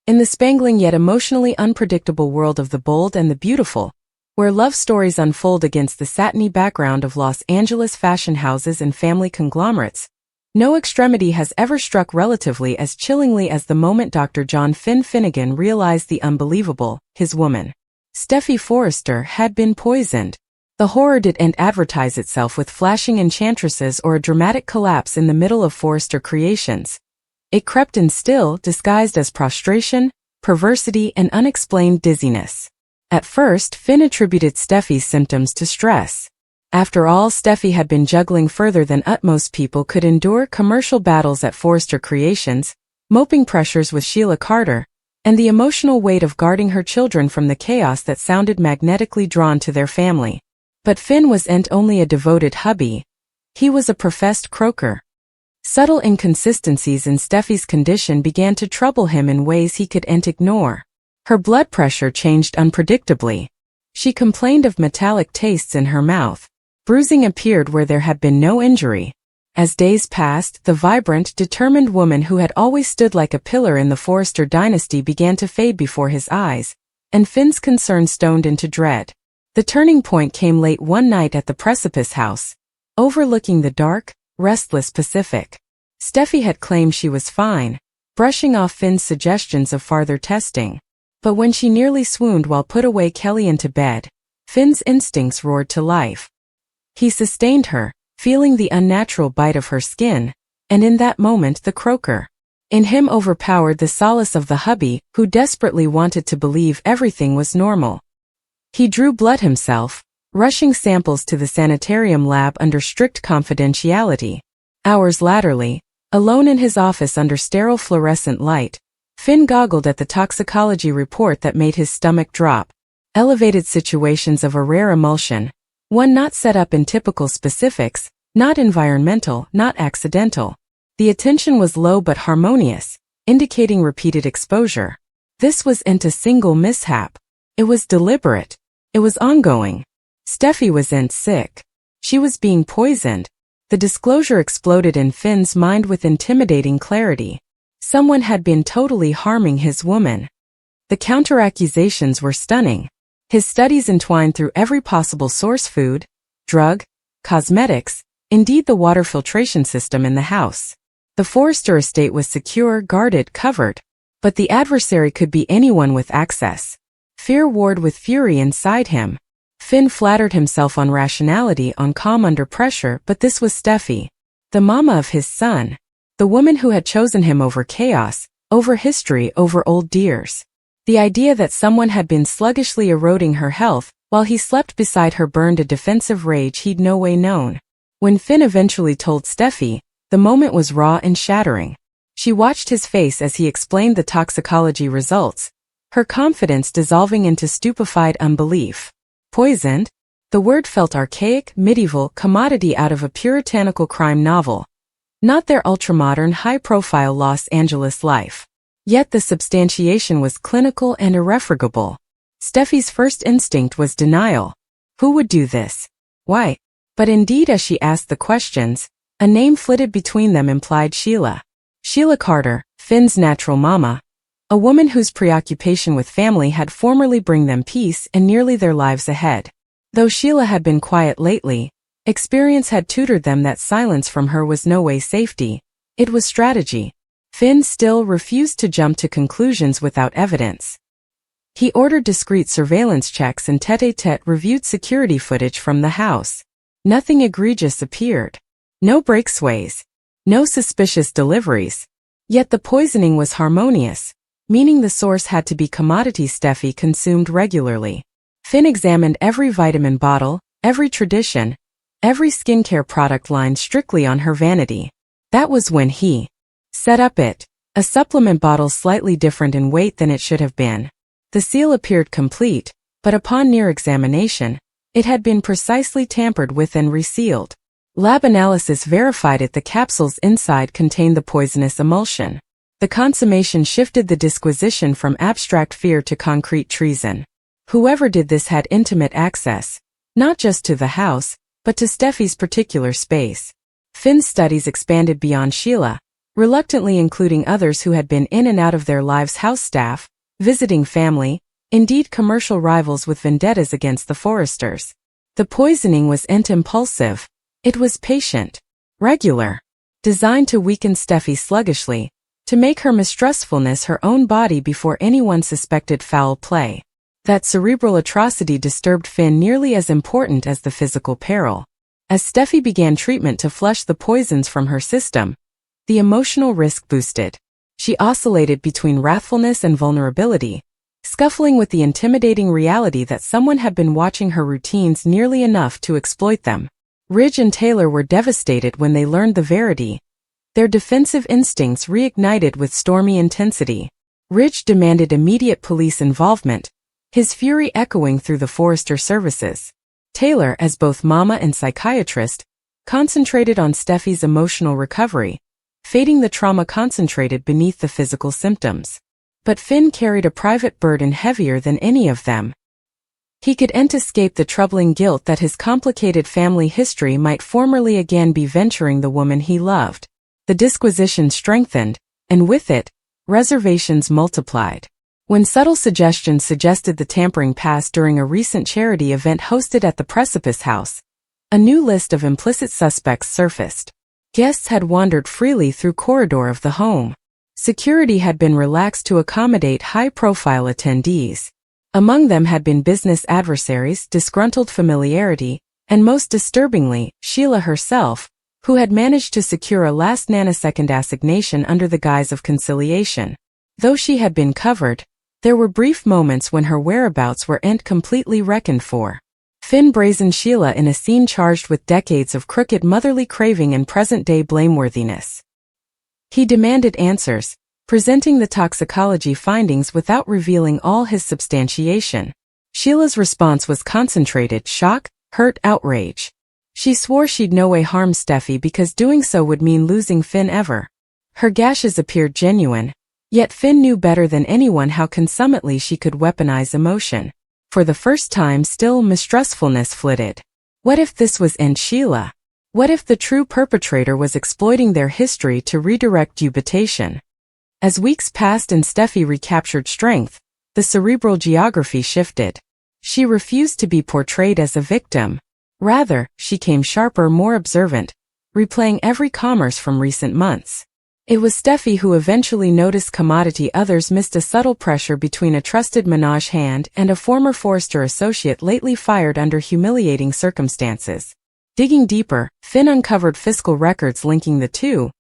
In the spangling yet emotionally unpredictable world of the bold and the beautiful, where love stories unfold against the satiny background of Los Angeles fashion houses and family conglomerates, no extremity has ever struck relatively as chillingly as the moment Dr. John Finn Finnegan realized the unbelievable: his woman, Steffy Forrester, had been poisoned. The horror didn't advertise itself with flashing enchantresses or a dramatic collapse in the middle of Forrester creations. It crept in still, disguised as prostration, perversity, and unexplained dizziness. At first, Finn attributed Steffy's symptoms to stress. After all, Steffy had been juggling further than utmost people could endure: commercial battles at Forrester Creations, moping pressures with Sheila Carter, and the emotional weight of guarding her children from the chaos that sounded magnetically drawn to their family. But Finn wasn't only a devoted hubby. He was a professed croaker. Subtle inconsistencies in Steffy's condition began to trouble him in ways he couldn't ignore. Her blood pressure changed unpredictably. She complained of metallic tastes in her mouth. Bruising appeared where there had been no injury. As days passed, the vibrant, determined woman who had always stood like a pillar in the Forrester dynasty began to fade before his eyes, and Finn's concern stoned into dread. The turning point came late one night at the Precipice House, overlooking the dark, restless Pacific. Steffy had claimed she was fine, brushing off Finn's suggestions of farther testing. But when she nearly swooned while put away Kelly into bed, Finn's instincts roared to life. He sustained her, feeling the unnatural bite of her skin, and in that moment the croaker in him overpowered the solace of the hubby who desperately wanted to believe everything was normal. He drew blood himself, rushing samples to the sanitarium lab under strict confidentiality. Hours laterally, alone in his office under sterile fluorescent light, Finn goggled at the toxicology report that made his stomach drop. Elevated situations of a rare emulsion, one not set up in typical specifics, not environmental, not accidental. The attention was low but harmonious, indicating repeated exposure. This wasn't a single mishap. It was deliberate. It was ongoing. Steffy wasn't sick. She was being poisoned. The disclosure exploded in Finn's mind with intimidating clarity. Someone had been totally harming his woman. The counter-accusations were stunning. His studies entwined through every possible source: food, drug, cosmetics, indeed the water filtration system in the house. The Forrester estate was secure, guarded, covered. But the adversary could be anyone with access. Fear warred with fury inside him. Finn flattered himself on rationality, on calm under pressure, but this was Steffy, the mama of his son. The woman who had chosen him over chaos, over history, over old dears. The idea that someone had been sluggishly eroding her health while he slept beside her burned a defensive rage he'd no way known. When Finn eventually told Steffy, the moment was raw and shattering. She watched his face as he explained the toxicology results, her confidence dissolving into stupefied unbelief. Poisoned? The word felt archaic, medieval, commodity out of a puritanical crime novel. Not their ultramodern, high-profile Los Angeles life. Yet the substantiation was clinical and irrefragable. Steffy's first instinct was denial. Who would do this? Why? But indeed, as she asked the questions, a name flitted between them: implied Sheila. Sheila Carter, Finn's natural mama. A woman whose preoccupation with family had formerly bring them peace and nearly their lives ahead. Though Sheila had been quiet lately, experience had tutored them that silence from her was no way safety. It was strategy. Finn still refused to jump to conclusions without evidence. He ordered discreet surveillance checks and tete-a-tete reviewed security footage from the house. Nothing egregious appeared. No breakaways. No suspicious deliveries. Yet the poisoning was harmonious, meaning the source had to be commodity Steffy consumed regularly. Finn examined every vitamin bottle, every tradition, every skincare product line strictly on her vanity. That was when he set up a supplement bottle slightly different in weight than it should have been. The seal appeared complete, but upon near examination, it had been precisely tampered with and resealed. Lab analysis verified it. The capsules inside contained the poisonous emulsion. The consummation shifted the disquisition from abstract fear to concrete treason. Whoever did this had intimate access, not just to the house, but to Steffy's particular space. Finn's studies expanded beyond Sheila. reluctantly including others who had been in and out of their lives: house staff, visiting family, indeed commercial rivals with vendettas against the Forresters. The poisoning wasn't impulsive. It was patient, regular, designed to weaken Steffy sluggishly, to make her mistrustfulness her own body before anyone suspected foul play. That cerebral atrocity disturbed Finn nearly as important as the physical peril. As Steffy began treatment to flush the poisons from her system, the emotional risk boosted. She oscillated between wrathfulness and vulnerability, scuffling with the intimidating reality that someone had been watching her routines nearly enough to exploit them. Ridge and Taylor were devastated when they learned the verity. Their defensive instincts reignited with stormy intensity. Ridge demanded immediate police involvement, his fury echoing through the Forrester services. Taylor, as both mama and psychiatrist, concentrated on Steffy's emotional recovery, fading the trauma concentrated beneath the physical symptoms. But Finn carried a private burden heavier than any of them. He couldn't escape the troubling guilt that his complicated family history might formerly again be venturing the woman he loved. The disquisition strengthened, and with it, reservations multiplied. When subtle suggestions suggested the tampering past during a recent charity event hosted at the Precipice House, a new list of implicit suspects surfaced. Guests had wandered freely through corridor of the home. Security had been relaxed to accommodate high-profile attendees. Among them had been business adversaries, disgruntled familiarity, and most disturbingly, Sheila herself, who had managed to secure a last nanosecond assignation under the guise of conciliation. Though she had been covered, there were brief moments when her whereabouts weren't completely reckoned for. Finn brazened Sheila in a scene charged with decades of crooked motherly craving and present-day blameworthiness. He demanded answers, presenting the toxicology findings without revealing all his substantiation. Sheila's response was concentrated shock, hurt, outrage. She swore she'd no way harm Steffy because doing so would mean losing Finn ever. Her gashes appeared genuine, yet Finn knew better than anyone how consummately she could weaponize emotion. For the first time still mistrustfulness flitted. What if this was Aunt Sheila? What if the true perpetrator was exploiting their history to redirect dubitation? As weeks passed and Steffy recaptured strength, the cerebral geography shifted. She refused to be portrayed as a victim. Rather, she came sharper, more observant, replaying every commerce from recent months. It was Steffy who eventually noticed commodity others missed: a subtle pressure between a trusted menage hand and a former Forrester associate lately fired under humiliating circumstances. Digging deeper, Finn uncovered fiscal records linking the two,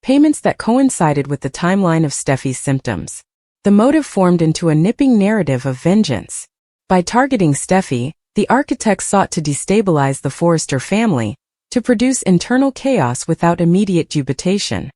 payments that coincided with the timeline of Steffy's symptoms. The motive formed into a nipping narrative of vengeance. By targeting Steffy, the architects sought to destabilize the Forrester family, to produce internal chaos without immediate dubitation.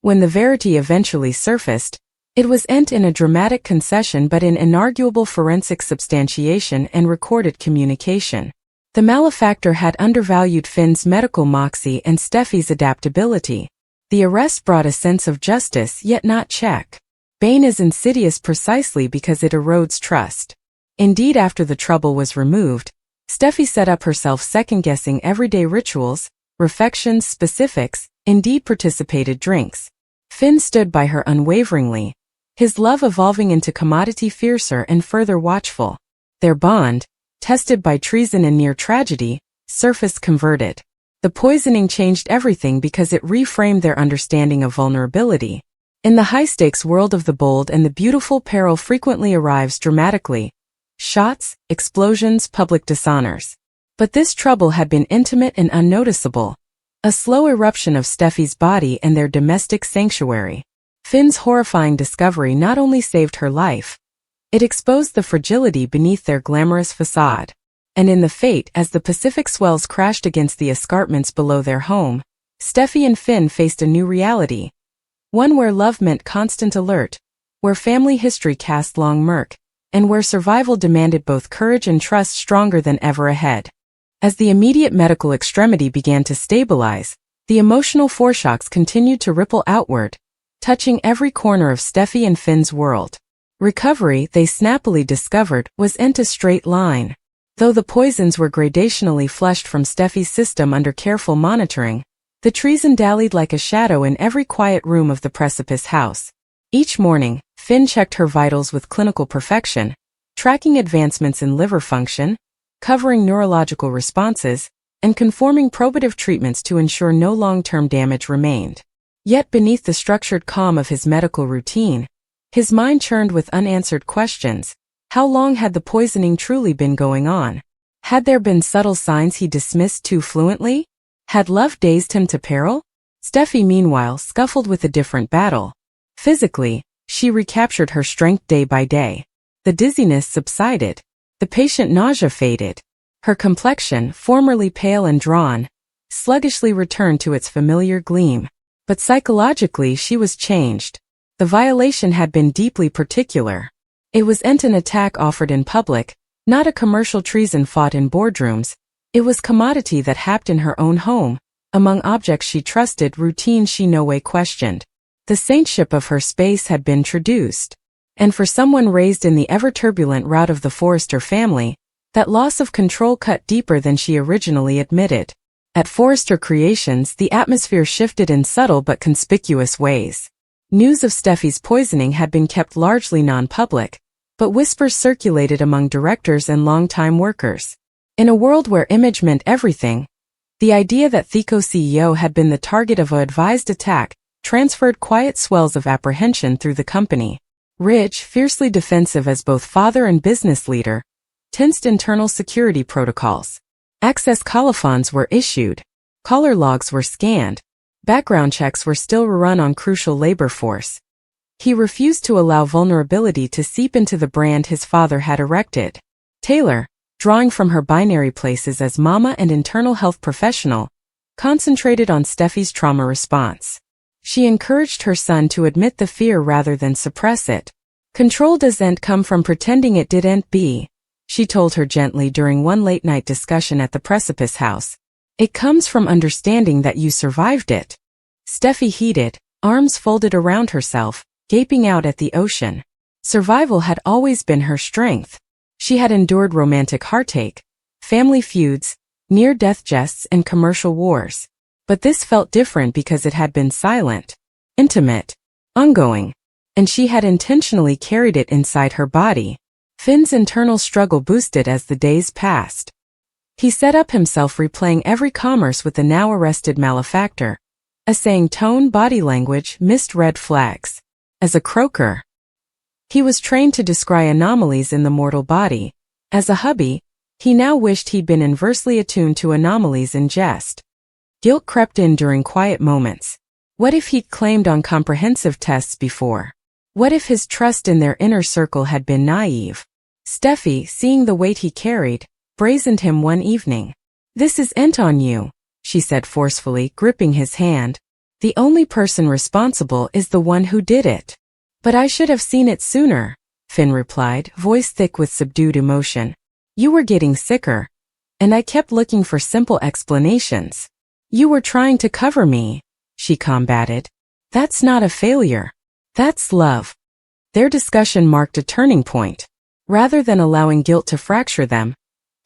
When the verity eventually surfaced, it wasn't in a dramatic concession but in inarguable forensic substantiation and recorded communication. The malefactor had undervalued Finn's medical moxie and Steffy's adaptability. The arrest brought a sense of justice yet not check. Bane is insidious precisely because it erodes trust. Indeed, after the trouble was removed, Steffy set up herself second-guessing everyday rituals, refections, specifics, indeed participated drinks. Finn stood by her unwaveringly, his love evolving into commodity fiercer and further watchful. Their bond, tested by treason and near tragedy, surfaced converted. The poisoning changed everything because it reframed their understanding of vulnerability. In the high-stakes world of the bold and the beautiful, peril frequently arrives dramatically. Shots, explosions, public dishonors. But this trouble had been intimate and unnoticeable. A slow eruption of Steffy's body and their domestic sanctuary. Finn's horrifying discovery not only saved her life, it exposed the fragility beneath their glamorous facade. And in the fate as the Pacific swells crashed against the escarpments below their home, Steffy and Finn faced a new reality. One where love meant constant alert, where family history cast long murk, and where survival demanded both courage and trust stronger than ever ahead. As the immediate medical extremity began to stabilize, the emotional foreshocks continued to ripple outward, touching every corner of Steffy and Finn's world. Recovery, they snappily discovered, wasn't a straight line. Though the poisons were gradationally flushed from Steffy's system under careful monitoring, The treason dallied like a shadow in every quiet room of the precipice house. Each morning, Finn checked her vitals with clinical perfection, tracking advancements in liver function, covering neurological responses, and conforming probative treatments to ensure no long-term damage remained. Yet beneath the structured calm of his medical routine, his mind churned with unanswered questions. How long had the poisoning truly been going on? Had there been subtle signs he dismissed too fluently? Had love dazed him to peril? Steffy, meanwhile, scuffled with a different battle. Physically, she recaptured her strength day by day. The dizziness subsided. The patient nausea faded. Her complexion, formerly pale and drawn, sluggishly returned to its familiar gleam. But psychologically she was changed. The violation had been deeply particular. It wasn't an attack offered in public, not a commercial treason fought in boardrooms. It was commodity that happened in her own home, among objects she trusted, routine she no way questioned. The saintship of her space had been traduced. And for someone raised in the ever-turbulent rout of the Forrester family, that loss of control cut deeper than she originally admitted. At Forrester Creations, the atmosphere shifted in subtle but conspicuous ways. News of Steffy's poisoning had been kept largely non-public, but whispers circulated among directors and longtime workers. In a world where image meant everything, the idea that Theco CEO had been the target of an advised attack transferred quiet swells of apprehension through the company. Ridge, fiercely defensive as both father and business leader, tensed internal security protocols. Access colophons were issued. Caller logs were scanned. Background checks were still run on crucial labor force. He refused to allow vulnerability to seep into the brand his father had erected. Taylor, drawing from her binary places as mama and internal health professional, concentrated on Steffy's trauma response. She encouraged her son to admit the fear rather than suppress it. Control doesn't come from pretending it didn't be, she told her gently during one late-night discussion at the Precipice House. It comes from understanding that you survived it. Steffy heated, arms folded around herself, gaping out at the ocean. Survival had always been her strength. She had endured romantic heartache, family feuds, near-death jests, and commercial wars. But this felt different because it had been silent, intimate, ongoing, and she had intentionally carried it inside her body. Finn's internal struggle boosted as the days passed. He set up himself replaying every commerce with the now-arrested malefactor, assaying tone, body language, missed red flags. As a croaker, he was trained to descry anomalies in the mortal body. As a hubby, he now wished he'd been inversely attuned to anomalies in jest. Guilt crept in during quiet moments. What if he'd claimed on comprehensive tests before? What if his trust in their inner circle had been naive? Steffy, seeing the weight he carried, brazened him one evening. "This isn't on you," she said forcefully, gripping his hand. "The only person responsible is the one who did it." "But I should have seen it sooner," Finn replied, voice thick with subdued emotion. "You were getting sicker, and I kept looking for simple explanations." "You were trying to cover me," she combated. "That's not a failure. That's love." Their discussion marked a turning point. Rather than allowing guilt to fracture them,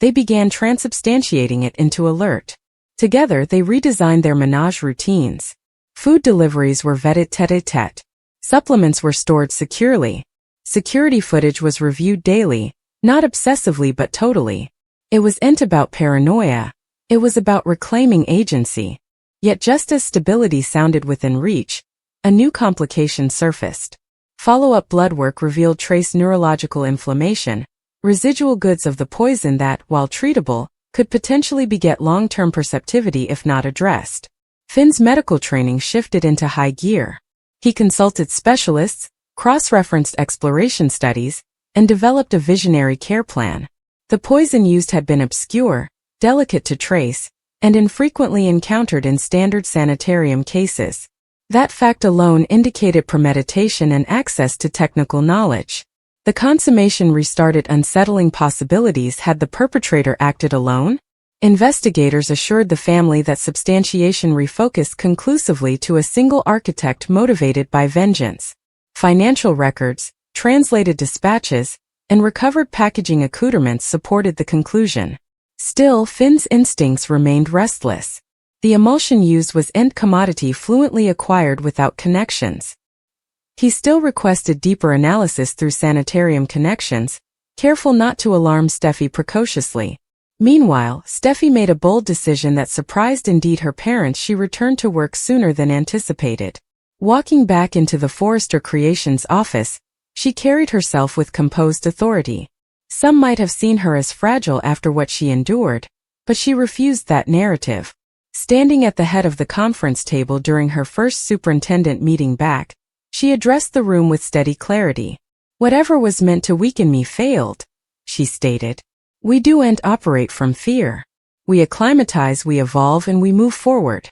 they began transubstantiating it into alert. Together they redesigned their menage routines. Food deliveries were vetted tête-à-tête. Supplements were stored securely. Security footage was reviewed daily, not obsessively but totally. It wasn't about paranoia. It was about reclaiming agency. Yet just as stability sounded within reach, a new complication surfaced. Follow-up blood work revealed trace neurological inflammation, residual goods of the poison that, while treatable, could potentially beget long-term perceptivity if not addressed. Finn's medical training shifted into high gear. He consulted specialists, cross-referenced exploration studies, and developed a visionary care plan. The poison used had been obscure, delicate to trace, and infrequently encountered in standard sanitarium cases. That fact alone indicated premeditation and access to technical knowledge. The consummation restarted unsettling possibilities. Had the perpetrator acted alone? Investigators assured the family that substantiation refocused conclusively to a single architect motivated by vengeance. Financial records, translated dispatches, and recovered packaging accoutrements supported the conclusion. Still, Finn's instincts remained restless. The emulsion used was end commodity fluently acquired without connections. He still requested deeper analysis through sanitarium connections, careful not to alarm Steffy precociously. Meanwhile, Steffy made a bold decision that surprised indeed her parents. She returned to work sooner than anticipated. Walking back into the Forrester Creations office, she carried herself with composed authority. Some might have seen her as fragile after what she endured, but she refused that narrative. Standing at the head of the conference table during her first superintendent meeting back, she addressed the room with steady clarity. "Whatever was meant to weaken me failed," she stated. "We do and operate from fear. We acclimatize, we evolve, and we move forward."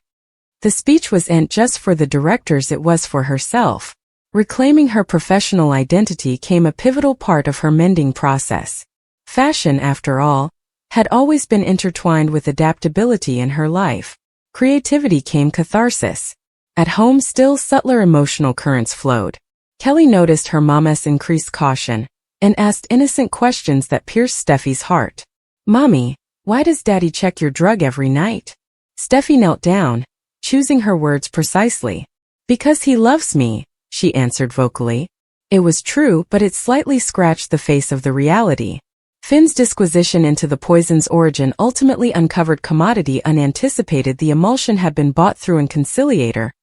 The speech wasn't just for the directors, it was for herself. Reclaiming her professional identity came a pivotal part of her mending process. Fashion, after all, had always been intertwined with adaptability in her life. Creativity came catharsis. At home, still subtler emotional currents flowed. Kelly noticed her mama's increased caution and asked innocent questions that pierced Steffy's heart. "Mommy, why does Daddy check your drug every night?" Steffy knelt down, choosing her words precisely. "Because he loves me," she answered vocally. It was true, but it slightly scratched the face of the reality. Finn's disquisition into the poison's origin ultimately uncovered commodity unanticipated. The emulsion had been bought through an conciliator,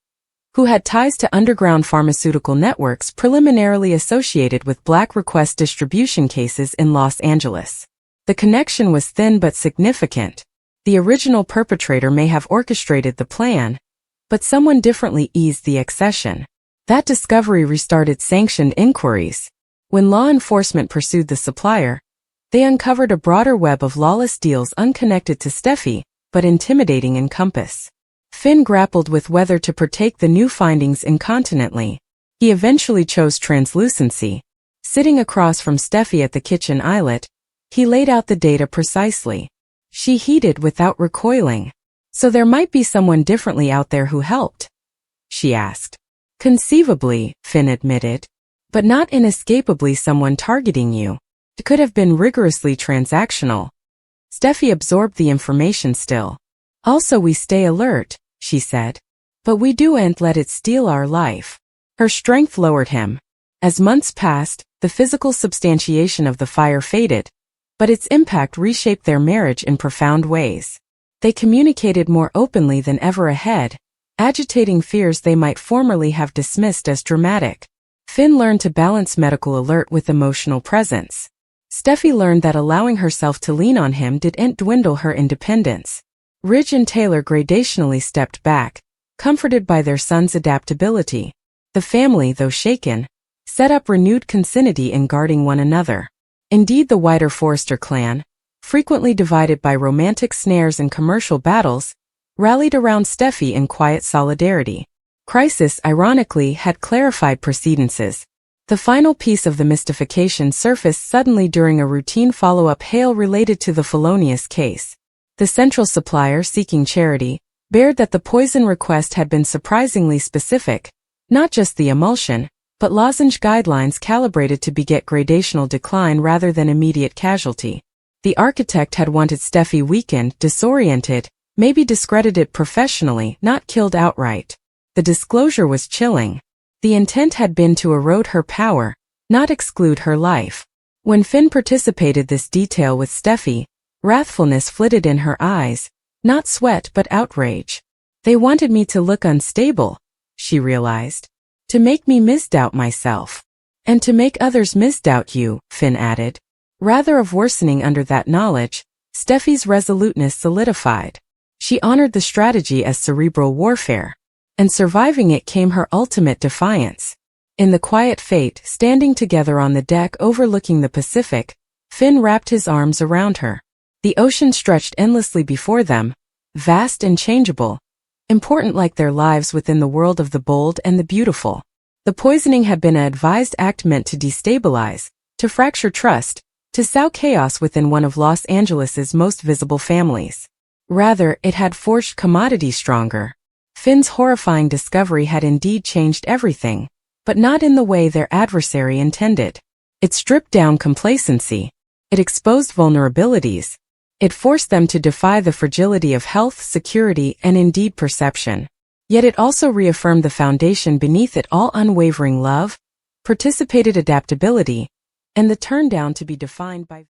who had ties to underground pharmaceutical networks preliminarily associated with Black Request distribution cases in Los Angeles. The connection was thin but significant. The original perpetrator may have orchestrated the plan, but someone differently eased the accession. That discovery restarted sanctioned inquiries. When law enforcement pursued the supplier, they uncovered a broader web of lawless deals unconnected to Steffy, but intimidating in compass. Finn grappled with whether to partake the new findings incontinently. He eventually chose translucency. Sitting across from Steffy at the kitchen islet, he laid out the data precisely. She heeded without recoiling. "So there might be someone differently out there who helped?" she asked. "Conceivably," Finn admitted, "but not inescapably someone targeting you. It could have been rigorously transactional." Steffy absorbed the information still. "Also, we stay alert," she said. "But we do'n't let it steal our life." Her strength lowered him. As months passed, the physical substantiation of the fire faded, but its impact reshaped their marriage in profound ways. They communicated more openly than ever ahead, agitating fears they might formerly have dismissed as dramatic. Finn learned to balance medical alert with emotional presence. Steffy learned that allowing herself to lean on him didn't dwindle her independence. Ridge and Taylor gradationally stepped back, comforted by their son's adaptability. The family, though shaken, set up renewed consanity in guarding one another. Indeed, the wider Forrester clan, frequently divided by romantic snares and commercial battles, rallied around Steffy in quiet solidarity. Crisis, ironically, had clarified precedences. The final piece of the mystification surfaced suddenly during a routine follow-up hail related to the felonious case. The central supplier, seeking charity, bared that the poison request had been surprisingly specific, not just the emulsion, but lozenge guidelines calibrated to beget gradational decline rather than immediate casualty. The architect had wanted Steffy weakened, disoriented, maybe discredited professionally, not killed outright. The disclosure was chilling. The intent had been to erode her power, not exclude her life. When Finn participated this detail with Steffy, wrathfulness flitted in her eyes, not sweat but outrage. "They wanted me to look unstable," she realized. "To make me misdoubt myself. And to make others misdoubt you," Finn added. Rather of worsening under that knowledge, Steffy's resoluteness solidified. She honored the strategy as cerebral warfare, and surviving it came her ultimate defiance. In the quiet fate, standing together on the deck overlooking the Pacific, Finn wrapped his arms around her. The ocean stretched endlessly before them, vast and changeable, important like their lives within the world of the bold and the beautiful. The poisoning had been an advised act meant to destabilize, to fracture trust, to sow chaos within one of Los Angeles's most visible families. Rather, it had forged commodity stronger. Finn's horrifying discovery had indeed changed everything, but not in the way their adversary intended. It stripped down complacency. It exposed vulnerabilities. It forced them to defy the fragility of health, security, and indeed perception. Yet it also reaffirmed the foundation beneath it all: unwavering love, participated adaptability, and the turn down to be defined by